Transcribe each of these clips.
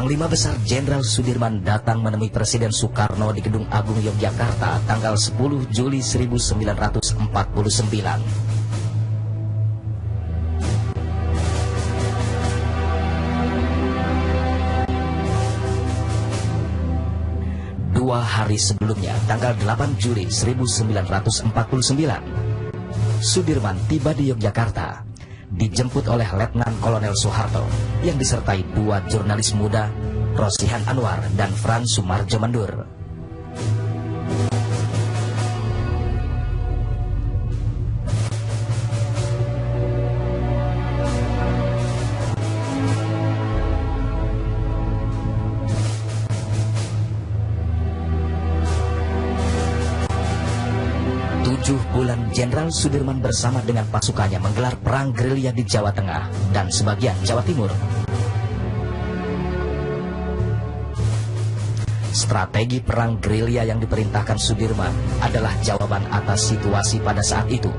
Panglima Besar Jenderal Sudirman datang menemui Presiden Soekarno di Gedung Agung Yogyakarta tanggal 10 Juli 1949. Dua hari sebelumnya, tanggal 8 Juli 1949, Sudirman tiba di Yogyakarta, dijemput oleh Letnan Kolonel Soeharto yang disertai dua jurnalis muda, Rosihan Anwar dan Frans Sumarjo Mandur. Bulan Jenderal Sudirman bersama dengan pasukannya menggelar perang gerilya di Jawa Tengah dan sebagian Jawa Timur. Strategi perang gerilya yang diperintahkan Sudirman adalah jawaban atas situasi pada saat itu.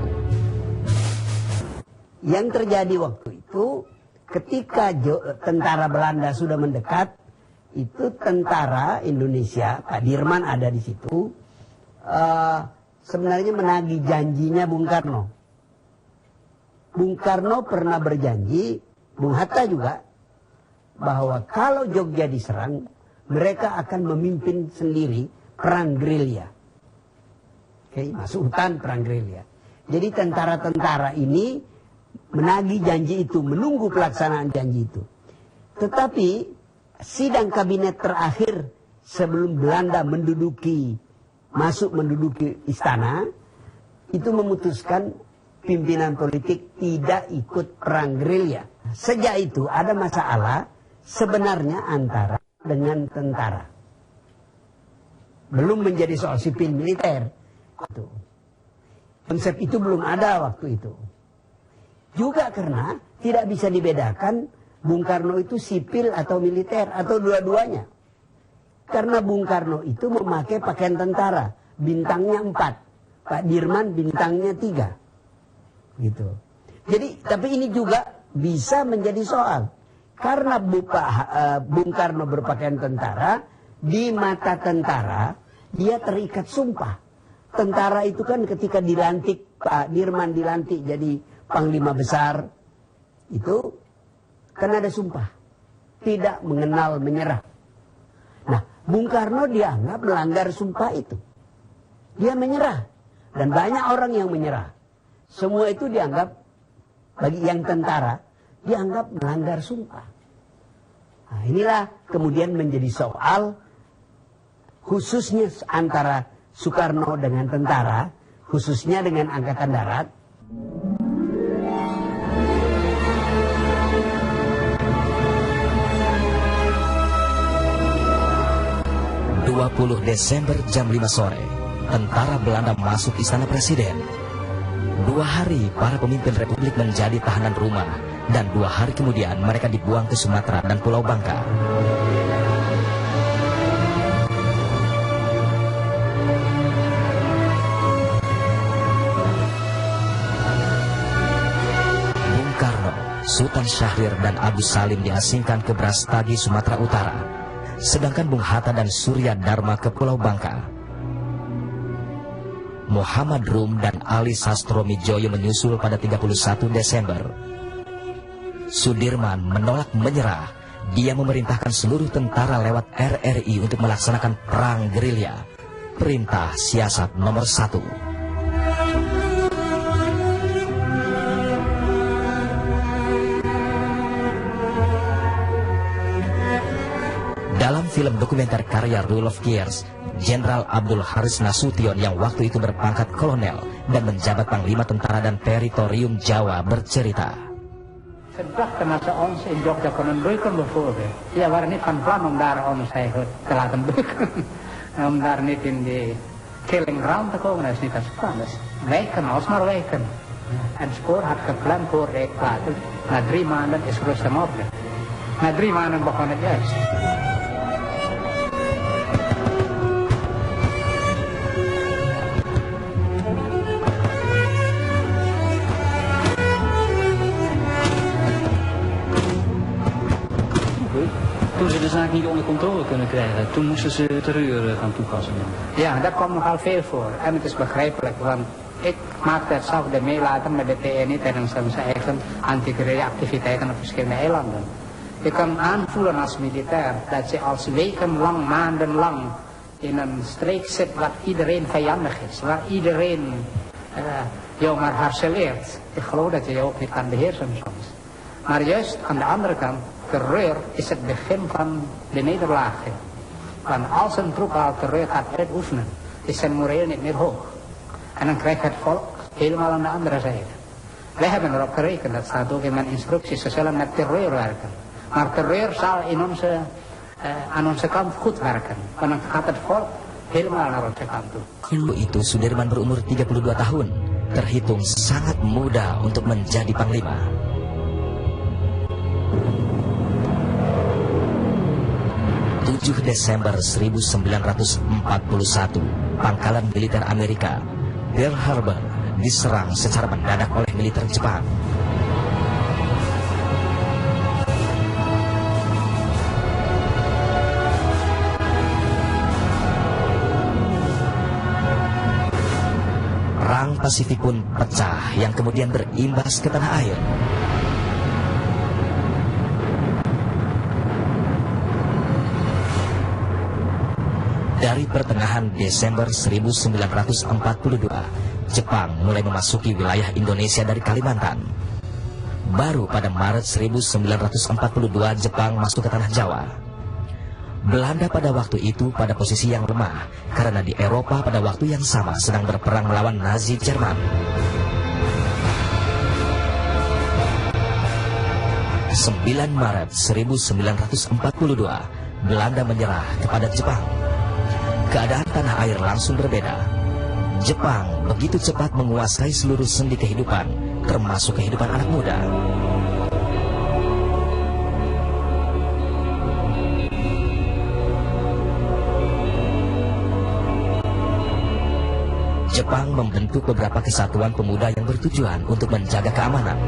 Yang terjadi waktu itu, ketika tentara Belanda sudah mendekat, itu tentara Indonesia, Pak Dirman ada di situ, sebenarnya menagih janjinya Bung Karno. Bung Karno pernah berjanji, Bung Hatta juga, bahwa kalau Jogja diserang, mereka akan memimpin sendiri perang gerilya. Oke, masuk hutan perang gerilya. Jadi tentara-tentara ini menagih janji itu, menunggu pelaksanaan janji itu. Tetapi sidang kabinet terakhir sebelum Belanda masuk menduduki istana, itu memutuskan pimpinan politik tidak ikut perang gerilya. Sejak itu ada masalah sebenarnya antara dengan tentara. Belum menjadi soal sipil militer. Konsep itu belum ada waktu itu. Juga karena tidak bisa dibedakan Bung Karno itu sipil atau militer atau dua-duanya. Karena Bung Karno itu memakai pakaian tentara, bintangnya 4, Pak Dirman bintangnya 3, gitu. Jadi, tapi ini juga bisa menjadi soal, karena Bung Karno berpakaian tentara, di mata tentara dia terikat sumpah. Tentara itu kan ketika dilantik, Pak Dirman dilantik jadi Panglima Besar, itu kan ada sumpah, tidak mengenal menyerah. Nah, Bung Karno dianggap melanggar sumpah itu. Dia menyerah. Dan banyak orang yang menyerah. Semua itu dianggap, bagi yang tentara, dianggap melanggar sumpah. Nah, inilah kemudian menjadi soal, khususnya antara Soekarno dengan tentara, khususnya dengan Angkatan Darat. 20 Desember jam 5 sore, tentara Belanda masuk Istana Presiden. 2 hari para pemimpin Republik menjadi tahanan rumah, dan 2 hari kemudian mereka dibuang ke Sumatera dan Pulau Bangka. Bung Karno, Sultan Syahrir dan Agus Salim diasingkan ke Brastagi, Sumatera Utara. Sedangkan Bung Hatta dan Surya Dharma ke Pulau Bangka. Muhammad Rum dan Ali Sastromijoyo menyusul pada 31 Desember. Sudirman menolak menyerah. Dia memerintahkan seluruh tentara lewat RRI untuk melaksanakan perang gerilya. Perintah siasat nomor 1. Dalam film dokumenter karya Rule of Gears, Jenderal Abdul Haris Nasution yang waktu itu berpangkat kolonel dan menjabat Panglima Tentara dan Teritorium Jawa bercerita. Setelah termasuk ons in Jogja konon doikon befuge. Ya warni pan-pan dar om saya telah tembukan. Dar nitin di killing ground tako nas nitas panas. Weken osmar weken. En spoor had gepland voor ik later. Na 3 maanden is Rustem op. Na 3 maanden begon het juist. Toen ze de zaak niet onder controle kunnen krijgen. Toen moesten ze terreur gaan toepassen. Ja, dat komt nogal veel voor. En het is begrijpelijk, want ik maakte hetzelfde mee later met de TNI tijdens zijn eigen anti-activiteiten op verschillende eilanden. Je kan aanvoelen als militair dat je als wekenlang, maandenlang in een streek zit waar iedereen vijandig is, waar iedereen jou maar harceleert. Ik geloof dat je je ook niet kan beheersen soms. Maar juist aan de andere kant, terreur is het begin van de nederlaag. Want als een troep al terreur gaat uitoefenen, is zijn moreel niet meer hoog. En dan krijgt het volk helemaal aan de andere zijde. Wij hebben erop gerekend, dat staat ook in mijn instructies, ze zullen met terreur werken. Maar terreur zal aan onze kant goed werken. Want dan gaat het volk helemaal naar onze kant toe. Dulu itu Sudirman berumur 32 tahun, terhitung sangat muda untuk menjadi panglima. Desember 1941, pangkalan militer Amerika, Pearl Harbor, diserang secara mendadak oleh militer Jepang. Perang Pasifik pun pecah yang kemudian berimbas ke tanah air. Dari pertengahan Desember 1942, Jepang mulai memasuki wilayah Indonesia dari Kalimantan. Baru pada Maret 1942 Jepang masuk ke tanah Jawa. Belanda pada waktu itu pada posisi yang lemah karena di Eropa pada waktu yang sama sedang berperang melawan Nazi Jerman. 9 Maret 1942, Belanda menyerah kepada Jepang. Keadaan tanah air langsung berbeda. Jepang begitu cepat menguasai seluruh sendi kehidupan, termasuk kehidupan anak muda. Jepang membentuk beberapa kesatuan pemuda yang bertujuan untuk menjaga keamanan.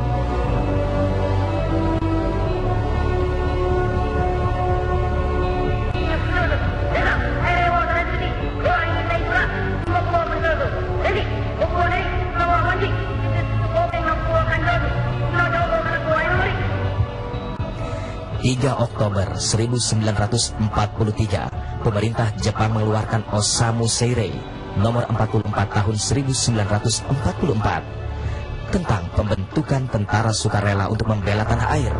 Oktober 1943, pemerintah Jepang mengeluarkan Osamu Seirei nomor 44 tahun 1944 tentang pembentukan tentara sukarela untuk membela tanah air.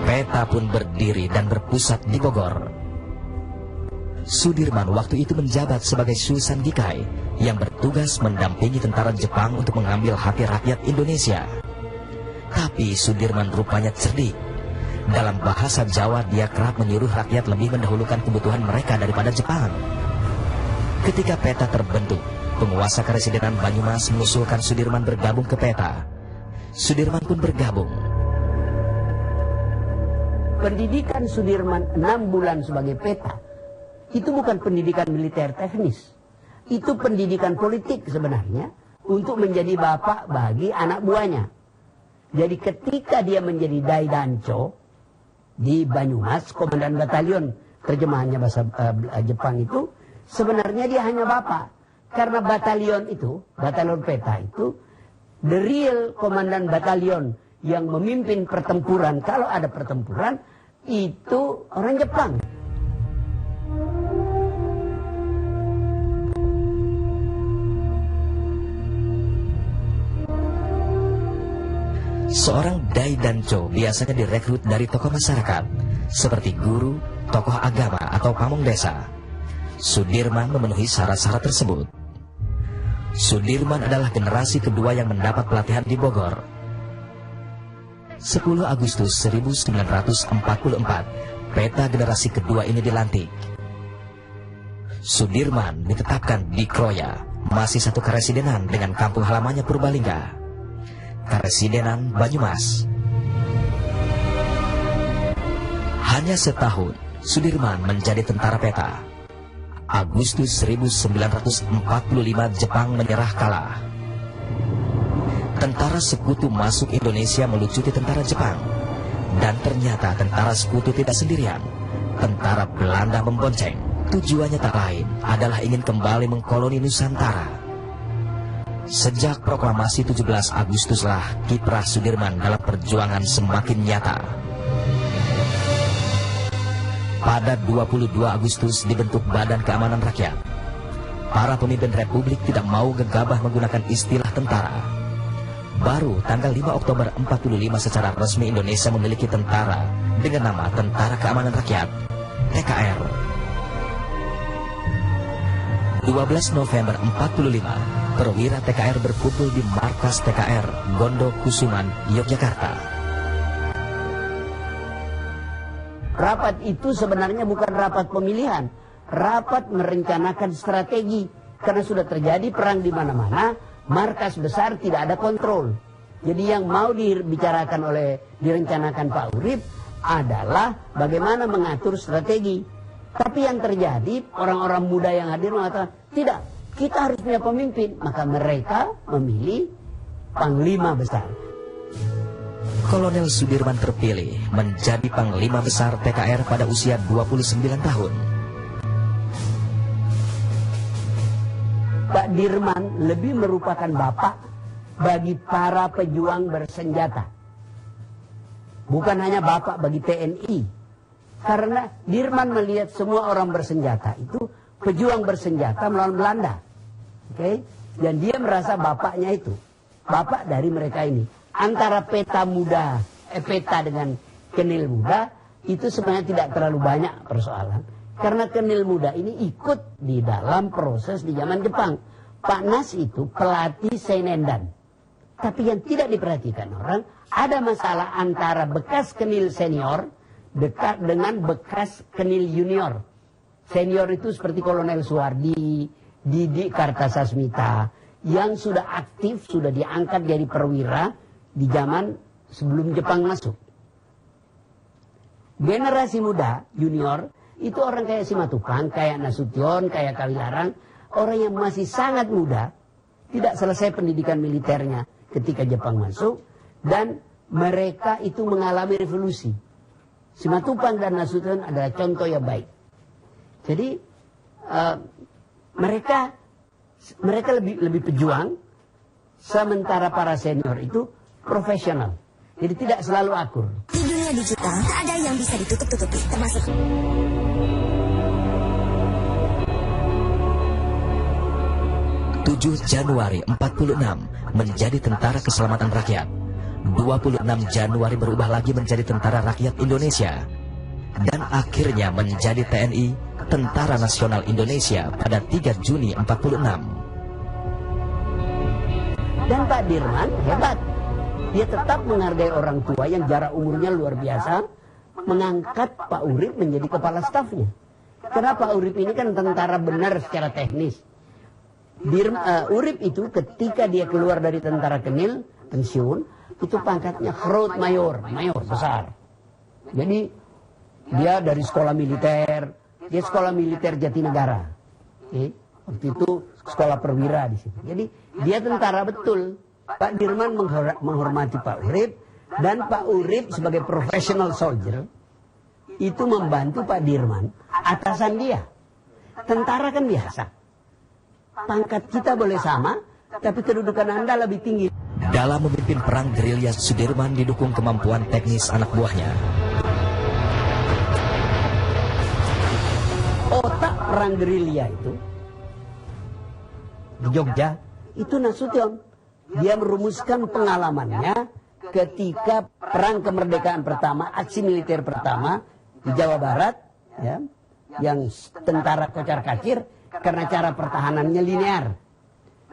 PETA pun berdiri dan berpusat di Bogor. Sudirman waktu itu menjabat sebagai Susan Gikai yang bertugas mendampingi tentara Jepang untuk mengambil hati rakyat Indonesia. Tapi Sudirman rupanya cerdik. Dalam bahasa Jawa dia kerap menyuruh rakyat lebih mendahulukan kebutuhan mereka daripada Jepang. Ketika PETA terbentuk, penguasa Karesidenan Banyumas mengusulkan Sudirman bergabung ke PETA. Sudirman pun bergabung. Pendidikan Sudirman 6 bulan sebagai PETA itu bukan pendidikan militer teknis. Itu pendidikan politik sebenarnya untuk menjadi bapak bagi anak buahnya. Jadi ketika dia menjadi Daidancho di Banyumas, komandan batalion, terjemahannya bahasa Jepang itu, sebenarnya dia hanya bapak. Karena batalion itu, batalion PETA itu, the real komandan batalion yang memimpin pertempuran, kalau ada pertempuran, itu orang Jepang. Seorang Daidancho biasanya direkrut dari tokoh masyarakat, seperti guru, tokoh agama, atau pamong desa. Sudirman memenuhi syarat-syarat tersebut. Sudirman adalah generasi kedua yang mendapat pelatihan di Bogor. 10 Agustus 1944, PETA generasi kedua ini dilantik. Sudirman ditetapkan di Kroya, masih satu karesidenan dengan kampung halamannya Purbalingga. Karesidenan Banyumas. Hanya setahun, Sudirman menjadi tentara PETA. Agustus 1945 Jepang menyerah kalah. tentara sekutu masuk Indonesia melucuti tentara Jepang. Dan ternyata tentara sekutu tidak sendirian. Tentara Belanda membonceng. Tujuannya tak lain adalah ingin kembali mengkoloni Nusantara. Sejak proklamasi 17 Agustuslah kiprah Sudirman dalam perjuangan semakin nyata. Pada 22 Agustus dibentuk Badan Keamanan Rakyat. Para pemimpin Republik tidak mau gegabah menggunakan istilah tentara. Baru tanggal 5 Oktober 45 secara resmi Indonesia memiliki tentara dengan nama Tentara Keamanan Rakyat, TKR. 12 November 45, perwira TKR berkumpul di markas TKR Gondo Kusuman, Yogyakarta. Rapat itu sebenarnya bukan rapat pemilihan, rapat merencanakan strategi. Karena sudah terjadi perang di mana-mana, markas besar tidak ada kontrol. Jadi yang mau direncanakan Pak Urip adalah bagaimana mengatur strategi. Tapi yang terjadi, orang-orang muda yang hadir mengatakan, tidak, kita harus punya pemimpin. Maka mereka memilih Panglima Besar. Kolonel Sudirman terpilih menjadi Panglima Besar TKR pada usia 29 tahun. Pak Dirman lebih merupakan bapak bagi para pejuang bersenjata. Bukan hanya bapak bagi TNI. Karena Dirman melihat semua orang bersenjata itu pejuang bersenjata melawan Belanda. Oke? Dan dia merasa bapaknya itu. Bapak dari mereka ini. Antara peta dengan kenil muda itu sebenarnya tidak terlalu banyak persoalan. Karena kenil muda ini ikut di dalam proses di zaman Jepang. Pak Nas itu pelatih Seinendan. Tapi yang tidak diperhatikan orang, ada masalah antara bekas kenil senior dekat dengan bekas kenil junior. Senior itu seperti Kolonel Suwardi, Didi Kartasasmita, yang sudah aktif, sudah diangkat dari perwira di zaman sebelum Jepang masuk. Generasi muda, junior, itu orang kayak Simatupang, kayak Nasution, kayak Kawilarang, orang yang masih sangat muda, tidak selesai pendidikan militernya ketika Jepang masuk, dan mereka itu mengalami revolusi. Simatupang dan Nasution adalah contoh yang baik. Jadi mereka lebih pejuang, sementara para senior itu profesional. Jadi tidak selalu akur. Di dunia digital, tak ada yang bisa ditutup-tutupi, termasuk 7 Januari 46 menjadi Tentara Keselamatan Rakyat. 26 Januari berubah lagi menjadi Tentara Rakyat Indonesia. Dan akhirnya menjadi TNI, Tentara Nasional Indonesia pada 3 Juni 46. Dan Pak Dirman hebat. Dia tetap menghargai orang tua yang jarak umurnya luar biasa, mengangkat Pak Urip menjadi kepala stafnya. Karena Pak Urip ini kan tentara benar secara teknis. Urip itu ketika dia keluar dari tentara Kenil, pensiun, itu pangkatnya Groot Mayor, mayor besar. Jadi dia dari sekolah militer, dia sekolah militer Jatinegara. Waktu itu sekolah perwira di situ. Jadi dia tentara betul. Pak Dirman menghormati Pak Urip, dan Pak Urip sebagai professional soldier itu membantu Pak Dirman, atasan dia. Tentara kan biasa. Pangkat kita boleh sama, tapi kedudukan Anda lebih tinggi. Dalam memimpin perang gerilya, Sudirman didukung kemampuan teknis anak buahnya. Otak perang gerilya itu di Jogja itu Nasution. Dia merumuskan pengalamannya ketika perang kemerdekaan pertama, aksi militer pertama di Jawa Barat, ya, yang tentara kocar kacir karena cara pertahanannya linear.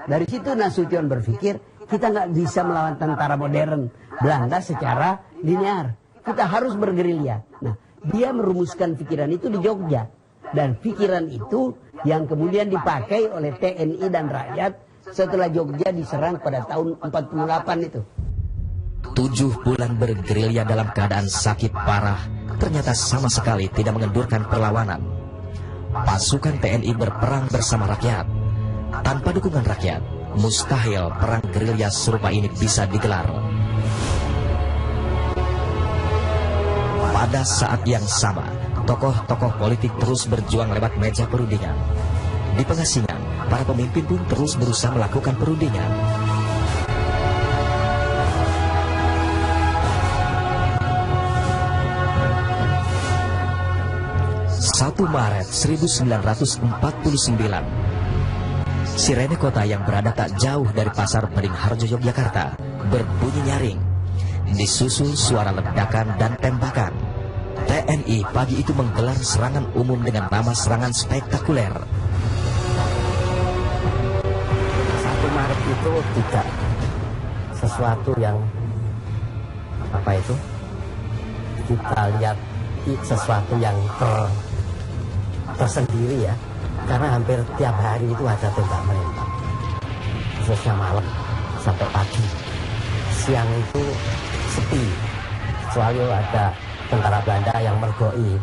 Dari situ Nasution berpikir, kita nggak bisa melawan tentara modern Belanda secara linear. Kita harus bergerilya. Nah, dia merumuskan pikiran itu di Jogja. Dan pikiran itu yang kemudian dipakai oleh TNI dan rakyat setelah Jogja diserang pada tahun 48 itu. 7 bulan bergerilya dalam keadaan sakit parah ternyata sama sekali tidak mengendurkan perlawanan. Pasukan TNI berperang bersama rakyat. Tanpa dukungan rakyat, mustahil perang gerilya serupa ini bisa digelar. Pada saat yang sama, tokoh-tokoh politik terus berjuang lewat meja perundingan. Di pengasingan, para pemimpin pun terus berusaha melakukan perundingan. Maret 1949, sirene kota yang berada tak jauh dari Pasar Beringharjo, Yogyakarta, berbunyi nyaring. Disusul suara ledakan dan tembakan. TNI pagi itu menggelar serangan umum dengan nama serangan spektakuler. 1 Maret itu tidak sesuatu yang kita lihat sesuatu yang tersendiri ya, karena hampir tiap hari itu ada tembak menembak, khususnya malam sampai pagi. Siang itu sepi, kecuali ada tentara Belanda yang mergoi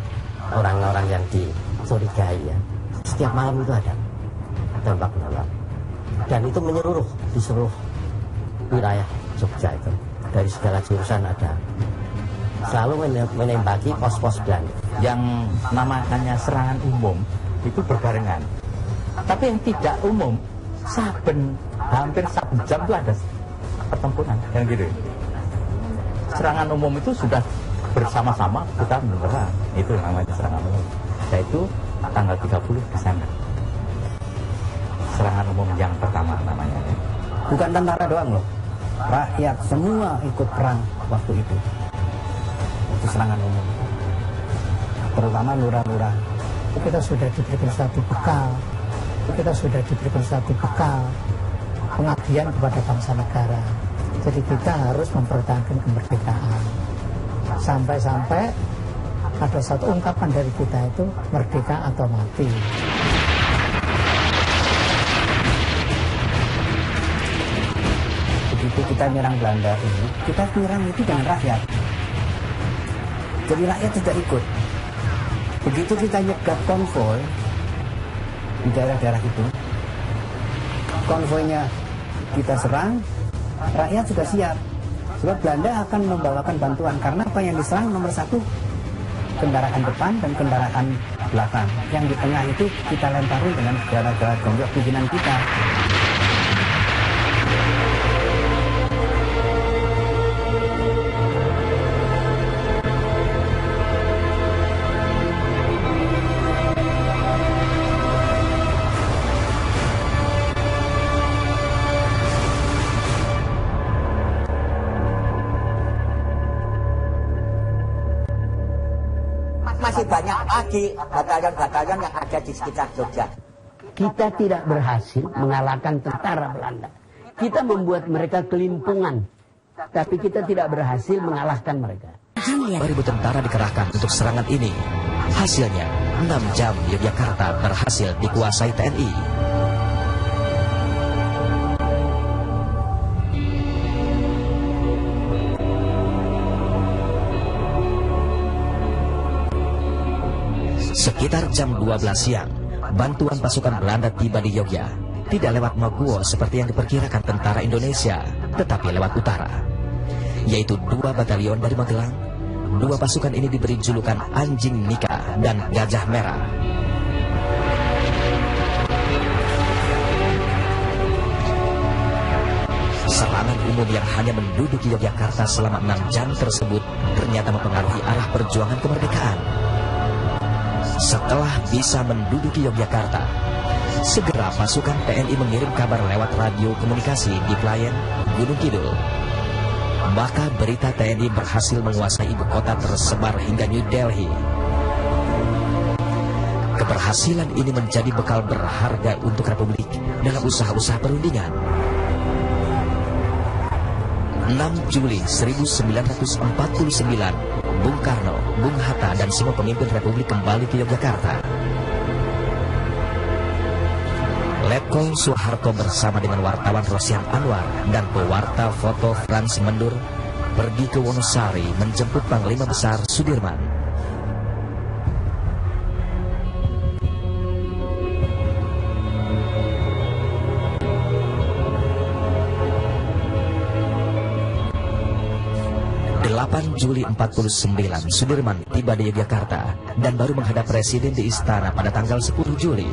orang-orang yang dicurigai ya. Setiap malam itu ada tembak-menembak, dan itu menyeluruh di seluruh wilayah Jogja itu, dari segala jurusan ada. Selalu menembaki pos-pos Belanda. Yang namanya serangan umum itu berbarengan. Tapi yang tidak umum, hampir saben jam itu ada pertempuran, yang gitu. Serangan umum itu sudah bersama-sama kita menyerang. Itu namanya serangan umum. Yaitu tanggal 30 Desember. Serangan umum yang pertama namanya. Bukan tentara doang loh, rakyat semua ikut perang waktu itu. Serangan umum, terutama lurah-lurah. Kita sudah diberikan satu bekal, pengabdian kepada bangsa negara. Jadi kita harus mempertahankan kemerdekaan. Sampai-sampai ada satu ungkapan dari kita itu, merdeka atau mati. Begitu kita nyerang Belanda ini, kita nyerang itu dengan rakyat. Jadi rakyat tidak ikut. Begitu kita nyegat konvoi di daerah-daerah itu, konvoinya kita serang, rakyat sudah siap. Sebab Belanda akan membawakan bantuan, karena apa yang diserang nomor 1 kendaraan depan dan kendaraan belakang. Yang di tengah itu kita lemparin dengan segala-gala gonjok pikiran kita. Masih banyak lagi batalion-batalion yang ada di sekitar Jogja. Kita tidak berhasil mengalahkan tentara Belanda. Kita membuat mereka kelimpungan, tapi kita tidak berhasil mengalahkan mereka. 2.000 tentara dikerahkan untuk serangan ini. Hasilnya, 6 jam Yogyakarta berhasil dikuasai TNI. Sekitar jam 12 siang, bantuan pasukan Belanda tiba di Yogya. Tidak lewat Maguwo seperti yang diperkirakan tentara Indonesia, tetapi lewat utara. Yaitu 2 batalion dari Magelang. 2 pasukan ini diberi julukan Anjing Nika dan Gajah Merah. Serangan umum yang hanya menduduki Yogyakarta selama 6 jam tersebut ternyata mempengaruhi arah perjuangan kemerdekaan. Setelah bisa menduduki Yogyakarta, segera pasukan TNI mengirim kabar lewat radio komunikasi di Klayen, Gunung Kidul. Maka berita TNI berhasil menguasai ibu kota tersebar hingga New Delhi. Keberhasilan ini menjadi bekal berharga untuk Republik dalam usaha-usaha perundingan. 6 Juli 1949, Bung Karno, Bung Hatta, dan semua pemimpin Republik kembali ke Yogyakarta. Letkol Soeharto bersama dengan wartawan Rosian Anwar dan pewarta foto Frans Mendur pergi ke Wonosari menjemput Panglima Besar Sudirman. 8 Juli 49, Sudirman tiba di Yogyakarta dan baru menghadap Presiden di istana pada tanggal 10 Juli.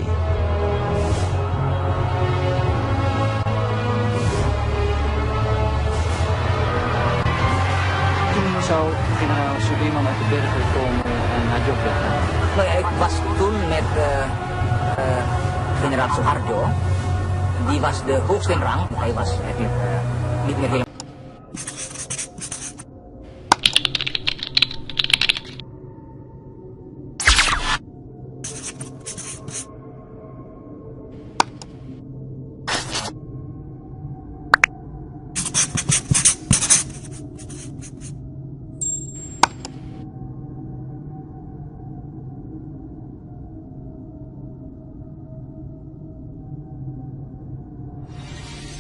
Toen zou generaal Sudirman uit de bergen komen naar Yogyakarta. Nou ja, ik was toen met generaal Soeharto. Die was de hoogste in rang. Hij was eigenlijk niet meer helemaal